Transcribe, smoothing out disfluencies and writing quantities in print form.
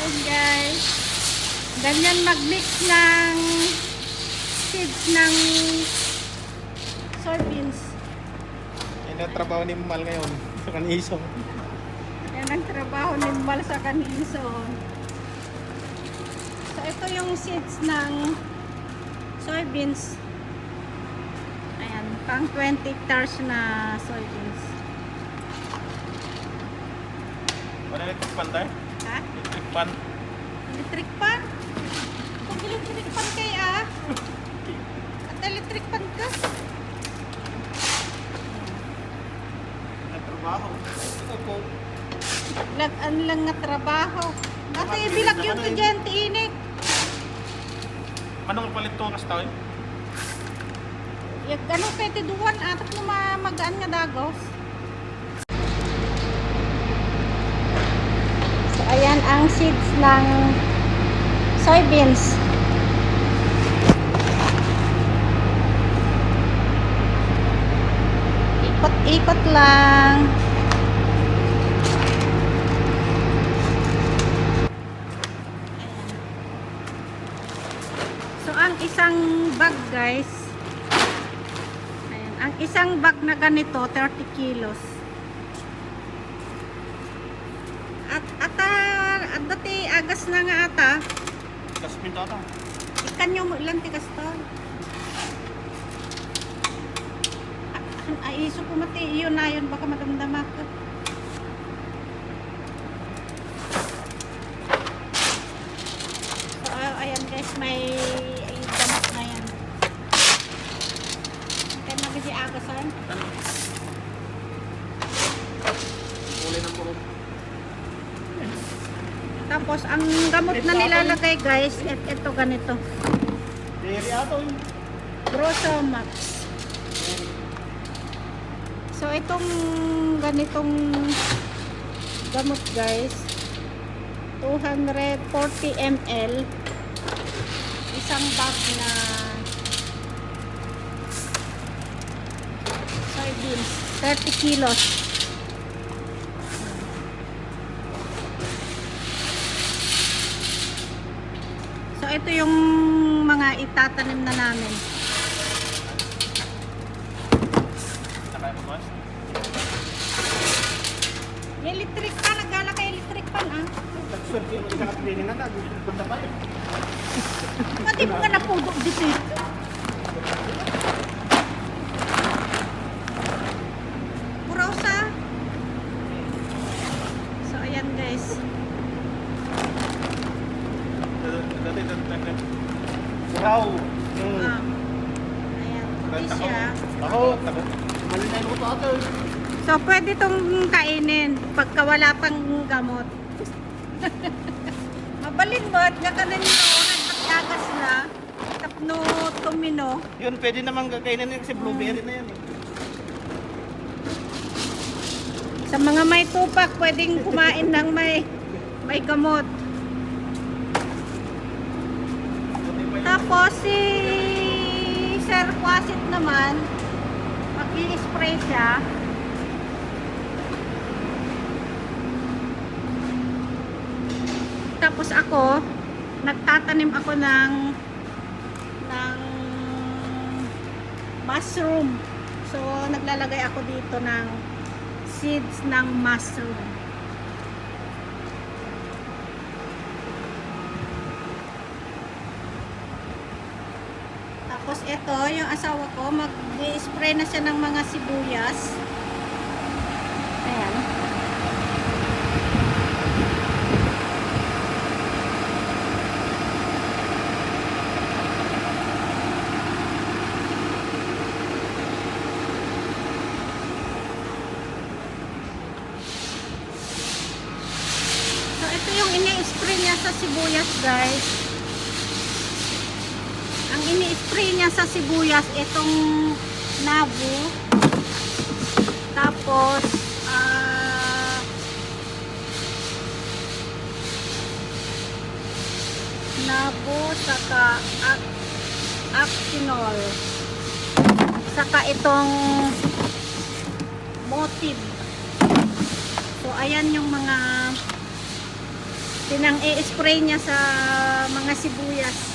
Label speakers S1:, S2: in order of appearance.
S1: Ayan guys. Ganyan mag-mix ng seeds ng soybeans.
S2: Yan ang trabaho ni Mal ngayon sa kaniso.
S1: Yan ang trabaho ni Mal sa kaniso. So ito yung seeds ng soybeans. Ayan, pang 20 hectares na soybeans.
S2: Wala electric pan tayo?
S1: Ha?
S2: Electric pan.
S1: Electric pan? Kung electric pan kaya at electric pan ka?
S2: Ang trabaho. Ito po.
S1: Lagan lang nga trabaho. Ate, bilag yung estudyante inik.
S2: Anong palit to kas tayo?
S1: Yung gano'n kay tiduan, atap na magaan nga dagos. So, ayan ang seeds ng soybeans. Ikot-ikot lang. So, ang isang bag guys, ayan, ang isang bag na ganito, 30 kilos. At dati agas na nga ata,
S2: Kas pinto ata.
S1: ikan nyo mo ilang tigas to. Ay, iso po mati, yun na yun, baka madamdamak. So, ayan guys, may damot na yan. Kaya nagiging agasan.
S2: Kulay ng puro.
S1: Tapos, ang gamot na nilalagay guys, ito ganito.
S2: Dairy ato yun.
S1: Grosomax. So, itong ganitong gamot guys, 240 ml, isang bag na soybeans, 30 kilos. So, ito yung mga itatanim na namin.
S2: Saka yung mas.
S1: Electric pan, nagala kay electric pan ah.
S2: Nag-swerte yung isang kapiling na nag-punta pa yun.
S1: Pati mo nga napudok dito eh. Purosa. So, ayan guys.
S2: Wow!
S1: Ah. Ayan. Hindi siya.
S2: Ako, mali na yung luto ato.
S1: So, pwede itong kainin pagka wala pang gamot. Mabalin mo at gakanan nyo nagpagyagas na tapno tumino.
S2: Yun, pwede naman kakainin yun kasi blueberry na yan.
S1: Sa mga may tupak, pwedeng kumain ng may gamot. Tapos si Sir Quasit naman, mag-i-spray siya. Tapos ako, nagtatanim ako ng mushroom. So, naglalagay ako dito ng seeds ng mushroom. Tapos ito, yung asawa ko, mag-spray na siya ng mga sibuyas. Ayan. So ito yung ini-spray niya sa sibuyas guys. Ang ini-spray niya sa sibuyas, itong nabo. Tapos, nabo, saka actinol. Saka itong motive. So, ayan yung mga Pinang i-spray niya sa mga sibuyas.